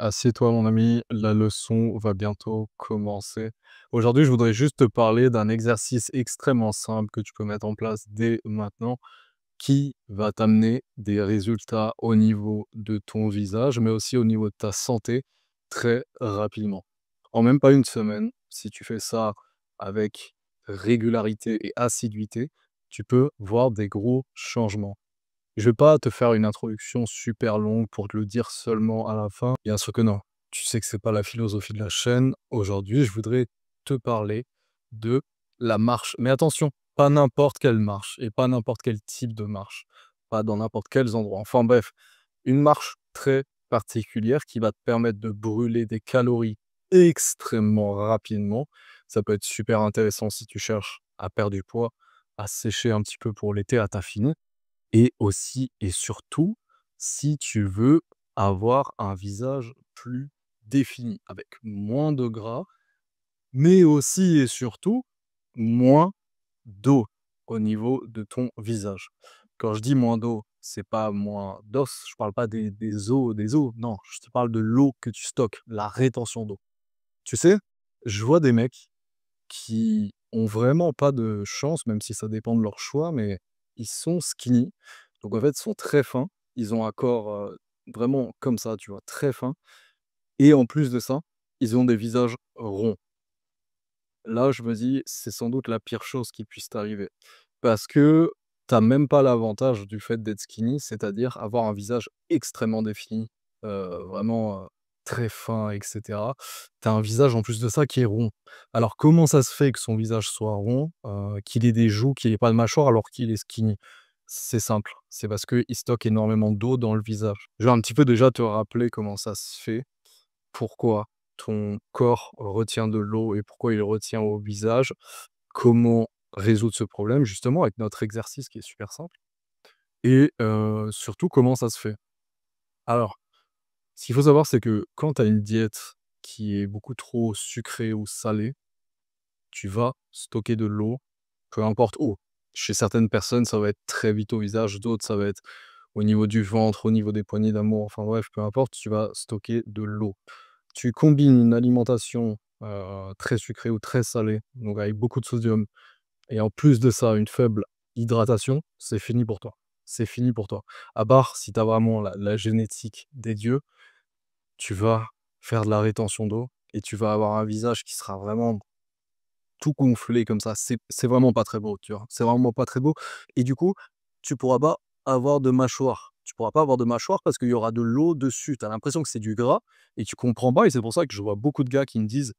Assieds-toi mon ami, la leçon va bientôt commencer. Aujourd'hui, je voudrais juste te parler d'un exercice extrêmement simple que tu peux mettre en place dès maintenant, qui va t'amener des résultats au niveau de ton visage, mais aussi au niveau de ta santé très rapidement. En même pas une semaine, si tu fais ça avec régularité et assiduité, tu peux voir des gros changements. Je vais pas te faire une introduction super longue pour te le dire seulement à la fin. Bien sûr que non. Tu sais que c'est pas la philosophie de la chaîne. Aujourd'hui, je voudrais te parler de la marche. Mais attention, pas n'importe quelle marche et pas n'importe quel type de marche. Pas dans n'importe quels endroits. Enfin bref, une marche très particulière qui va te permettre de brûler des calories extrêmement rapidement. Ça peut être super intéressant si tu cherches à perdre du poids, à sécher un petit peu pour l'été, à t'affiner. Et aussi et surtout, si tu veux avoir un visage plus défini, avec moins de gras, mais aussi et surtout, moins d'eau au niveau de ton visage. Quand je dis moins d'eau, c'est pas moins d'os, je parle pas des os, non, je te parle de l'eau que tu stockes, la rétention d'eau. Tu sais, je vois des mecs qui ont vraiment pas de chance, même si ça dépend de leur choix, mais ils sont skinny. Donc en fait, ils sont très fins. Ils ont un corps, vraiment comme ça, tu vois? Très fin et en plus de ça, ils ont des visages ronds. Là, je me dis: «C'est sans doute la pire chose qui puisse t'arriver». Parce que tu as même pas l'avantage du fait d'être skinny, c'est-à-dire avoir un visage extrêmement défini, vraiment, très fin et cetera. Tu as un visage en plus de ça qui est rond. Alors comment ça se fait que son visage soit rond, qu'il ait des joues, qu'il ait pas de mâchoire alors qu'il est skinny? C'est simple, c'est parce qu'il stocke énormément d'eau dans le visage. Je vais un petit peu déjà te rappeler comment ça se fait, pourquoi ton corps retient de l'eau et pourquoi il le retient au visage. Comment résoudre ce problème justement avec notre exercice qui est super simple et surtout comment ça se fait? Alors, ce qu'il faut savoir, c'est que quand tu as une diète qui est beaucoup trop sucrée ou salée, tu vas stocker de l'eau, peu importe où. Chez certaines personnes, ça va être très vite au visage, d'autres, ça va être au niveau du ventre, au niveau des poignées d'amour, enfin bref, peu importe, tu vas stocker de l'eau. Tu combines une alimentation, très sucrée ou très salée, donc avec beaucoup de sodium et en plus de ça, une faible hydratation, c'est fini pour toi. C'est fini pour toi. À part si tu as vraiment la génétique des dieux, tu vas faire de la rétention d'eau et tu vas avoir un visage qui sera vraiment tout gonflé comme ça. C'est vraiment pas très beau, tu vois? C'est vraiment pas très beau et du coup, tu pourras pas avoir de mâchoire. Tu pourras pas avoir de mâchoire parce qu'il y aura de l'eau dessus. Tu as l'impression que c'est du gras et tu comprends pas et c'est pour ça que je vois beaucoup de gars qui me disent: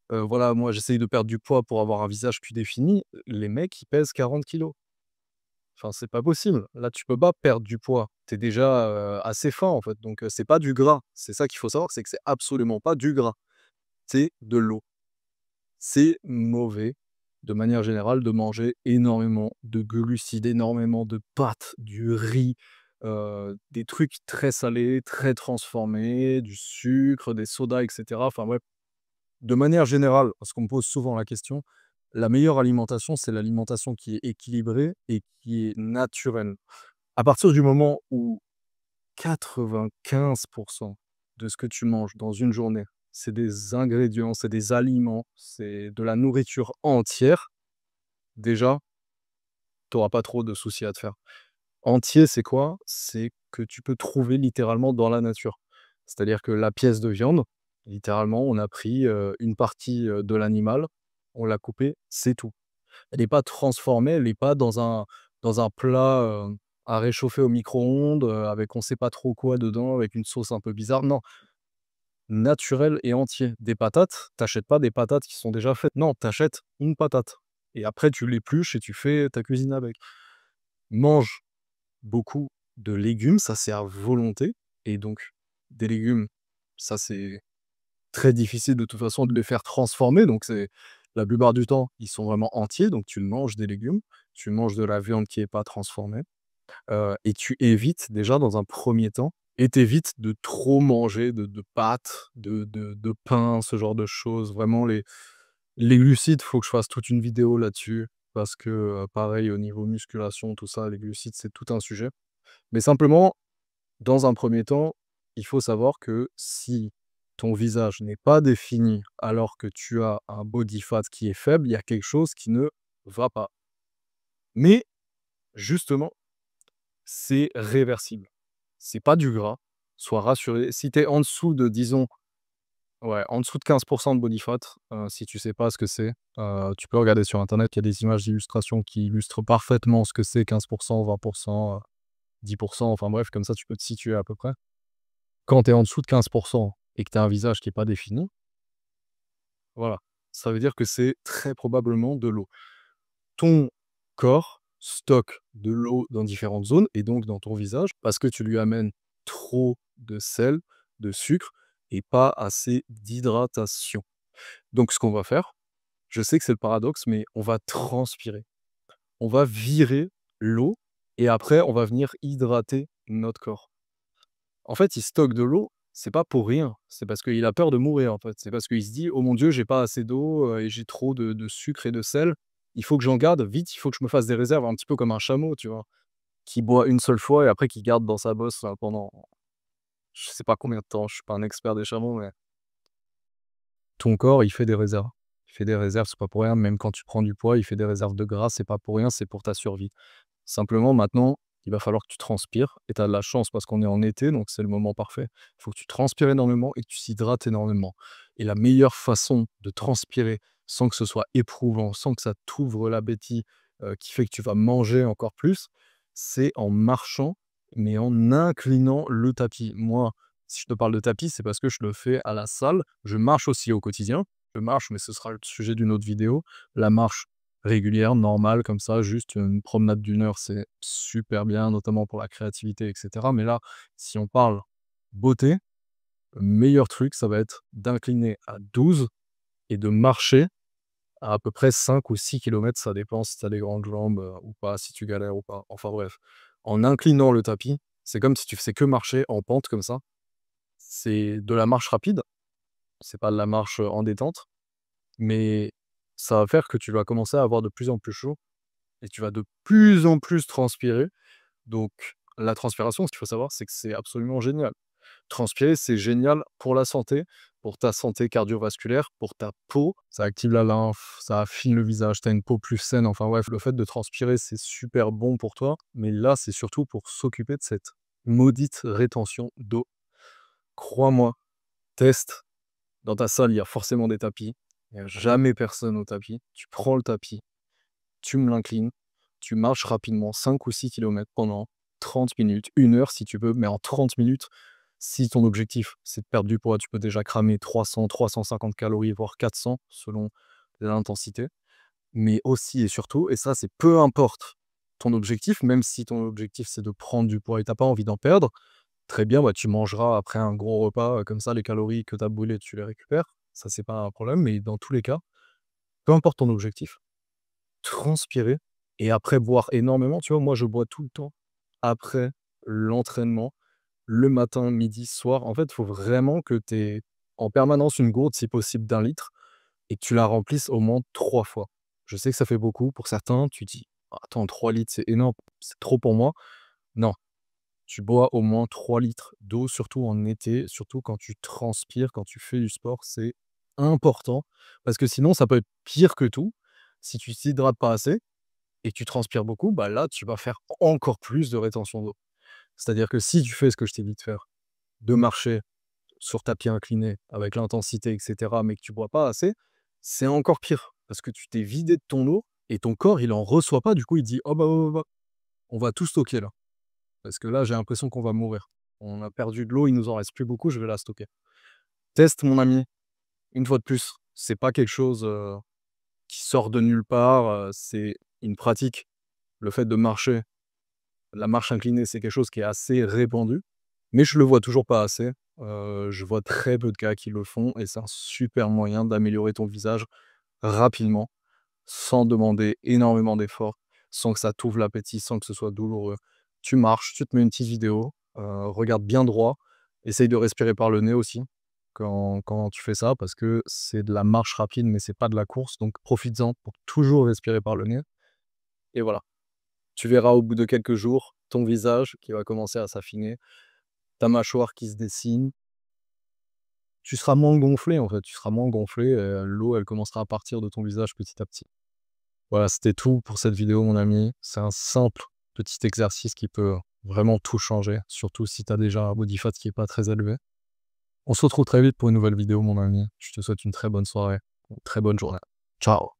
voilà, moi j'essaye de perdre du poids pour avoir un visage plus défini». Les mecs, ils pèsent 40 kilos. Enfin, c'est pas possible. Là, tu peux pas perdre du poids. Tu es déjà, assez fin, en fait, donc c'est pas du gras. C'est ça qu'il faut savoir, c'est que c'est absolument pas du gras, c'est de l'eau. C'est mauvais, de manière générale, de manger énormément de glucides, énormément de pâtes, du riz, des trucs très salés, très transformés, du sucre, des sodas et cetera. Enfin bref, de manière générale, parce qu'on me pose souvent la question, la meilleure alimentation, c'est l'alimentation qui est équilibrée et qui est naturelle. À partir du moment où 95 de ce que tu manges dans une journée, c'est des ingrédients, c'est des aliments, c'est de la nourriture entière, déjà, tu auras pas trop de soucis à te faire. Entier, c'est quoi? C'est que tu peux trouver littéralement dans la nature. C'est-à-dire que la pièce de viande, littéralement, on a pris, une partie, de l'animal, on l'a coupée, c'est tout. Elle n'est pas transformée, elle n'est pas dans un plat, à réchauffer au micro-ondes, avec on sait pas trop quoi dedans, avec une sauce un peu bizarre. Non, naturel et entier. Des patates, t'achètes pas des patates qui sont déjà faites. Non, t'achètes une patate et après tu l'épluches et tu fais ta cuisine avec. Mange beaucoup de légumes, ça c'est à volonté et donc des légumes, ça c'est très difficile de toute façon de les faire transformer, donc c'est la plupart du temps, ils sont vraiment entiers, donc tu manges des légumes, tu manges de la viande qui est pas transformée, et tu évites déjà dans un premier temps et tu de trop manger de pâtes, de pain, ce genre de choses. Vraiment les glucides, faut que je fasse toute une vidéo là-dessus parce que, pareil au niveau musculation, tout ça, les glucides, c'est tout un sujet. Mais simplement, dans un premier temps, il faut savoir que si ton visage n'est pas défini alors que tu as un body fat qui est faible, il y a quelque chose qui ne va pas. Mais justement, c'est réversible. C'est pas du gras, sois rassuré. Si tu es en dessous de, disons, ouais, en dessous de 15 de body fat, si tu sais pas ce que c'est, tu peux regarder sur internet, il y a des images d'illustration qui illustrent parfaitement ce que c'est 15 20 10 enfin bref, comme ça tu peux te situer à peu près. Quand tu es en dessous de 15 et que tu as un visage qui est pas défini, voilà, ça veut dire que c'est très probablement de l'eau. Ton corps stocke de l'eau dans différentes zones et donc dans ton visage parce que tu lui amènes trop de sel, de sucre et pas assez d'hydratation. Donc ce qu'on va faire, je sais que c'est le paradoxe, mais on va transpirer. On va virer l'eau et après on va venir hydrater notre corps. En fait, il stocke de l'eau, c'est pas pour rien, c'est parce qu'il a peur de mourir, en fait. C'est parce qu'il se dit: «Oh mon Dieu, j'ai pas assez d'eau, et j'ai trop de sucre et de sel. Il faut que j'en garde, vite, il faut que je me fasse des réserves», un petit peu comme un chameau, tu vois? Qui boit une seule fois et après qui garde dans sa bosse, pendant je sais pas combien de temps, je suis pas un expert des chameaux, mais ton corps, il fait des réserves. Il fait des réserves, c'est pas pour rien, même quand tu prends du poids, il fait des réserves de gras, c'est pas pour rien, c'est pour ta survie. Simplement maintenant, il va falloir que tu transpires et tu as de la chance parce qu'on est en été, donc c'est le moment parfait. Il faut que tu transpires énormément et que tu t'hydrates énormément. Et la meilleure façon de transpirer sans que ce soit éprouvant, sans que ça t'ouvre l'appétit, qui fait que tu vas manger encore plus, c'est en marchant, mais en inclinant le tapis. Moi, si je te parle de tapis, c'est parce que je le fais à la salle. Je marche aussi au quotidien. Je marche, mais ce sera le sujet d'une autre vidéo. La marche régulière, normale, comme ça, juste une promenade d'une heure, c'est super bien, notamment pour la créativité, et cetera. Mais là, si on parle beauté, le meilleur truc, ça va être d'incliner à 12 et de marcher à peu près 5 ou 6 kilomètres, ça dépend si tu as des grandes jambes, ou pas, si tu galères ou pas. Enfin bref, en inclinant le tapis, c'est comme si tu faisais que marcher en pente comme ça. C'est de la marche rapide, c'est pas de la marche, en détente, mais ça va faire que tu vas commencer à avoir de plus en plus chaud et tu vas de plus en plus transpirer. Donc la transpiration, ce qu'il faut savoir, c'est que c'est absolument génial. Transpirer, c'est génial pour ta santé cardiovasculaire, pour ta peau. Ça active la lymphe, ça affine le visage, tu as une peau plus saine. Enfin bref, le fait de transpirer, c'est super bon pour toi. Mais là, c'est surtout pour s'occuper de cette maudite rétention d'eau. Crois-moi, teste. Dans ta salle, il y a forcément des tapis. Il n'y a jamais personne au tapis. Tu prends le tapis, tu me l'inclines, tu marches rapidement 5 ou 6 kilomètres pendant 30 minutes, 1 heure si tu peux, mais en 30 minutes, si ton objectif c'est de perdre du poids, tu peux déjà cramer 300-350 calories, voire 400 selon l'intensité. Mais aussi et surtout, et ça c'est peu importe ton objectif, même si ton objectif c'est de prendre du poids et tu pas envie d'en perdre, très bien, bah, tu mangeras après un gros repas, comme ça les calories que tu as brûlées, tu les récupères. Ça c'est pas un problème, mais dans tous les cas, peu importe ton objectif, transpirer et après boire énormément, tu vois? Moi, je bois tout le temps après l'entraînement, le matin, midi, soir. En fait, il faut vraiment que tu aies en permanence une gourde, si possible d'1 litre et que tu la remplisses au moins 3 fois. Je sais que ça fait beaucoup pour certains, tu dis: «Ah, attends, 3 litres, c'est énorme, c'est trop pour moi». Non, tu bois au moins 3 litres d'eau, surtout en été, surtout quand tu transpires, quand tu fais du sport, c'est important parce que sinon ça peut être pire que tout. Si tu t'hydrates pas assez et que tu transpires beaucoup, bah là, tu vas faire encore plus de rétention d'eau. C'est-à-dire que si tu fais ce que je t'ai dit de faire, de marcher sur tapis incliné avec l'intensité, et cetera, mais que tu bois pas assez, c'est encore pire parce que tu t'es vidé de ton eau et ton corps, il en reçoit pas. Du coup, il dit: «Oh bah, oh, bah, bah, on va tout stocker là, parce que là, j'ai l'impression qu'on va mourir. On a perdu de l'eau, il nous en reste plus beaucoup, je vais la stocker». Teste mon ami, une fois de plus, c'est pas quelque chose, qui sort de nulle part, c'est une pratique. Le fait de marcher, la marche inclinée, c'est quelque chose qui est assez répandu, mais je le vois toujours pas assez. Je vois très peu de gars qui le font et c'est un super moyen d'améliorer ton visage rapidement, sans demander énormément d'efforts, sans que ça t'ouvre l'appétit, sans que ce soit douloureux. Tu marches, tu te mets une petite vidéo, regarde bien droit, essaye de respirer par le nez aussi quand tu fais ça parce que c'est de la marche rapide, mais c'est pas de la course, donc profites-en pour toujours respirer par le nez et voilà. Tu verras au bout de quelques jours ton visage qui va commencer à s'affiner, ta mâchoire qui se dessine, tu seras moins gonflé, en fait, tu seras moins gonflé et l'eau, elle commencera à partir de ton visage petit à petit. Voilà, c'était tout pour cette vidéo, mon ami. C'est un simple petit exercice qui peut vraiment tout changer, surtout si tu as déjà un body fat qui est pas très élevé. On se retrouve très vite pour une nouvelle vidéo, mon ami. Je te souhaite une très bonne soirée, une très bonne journée. Ciao.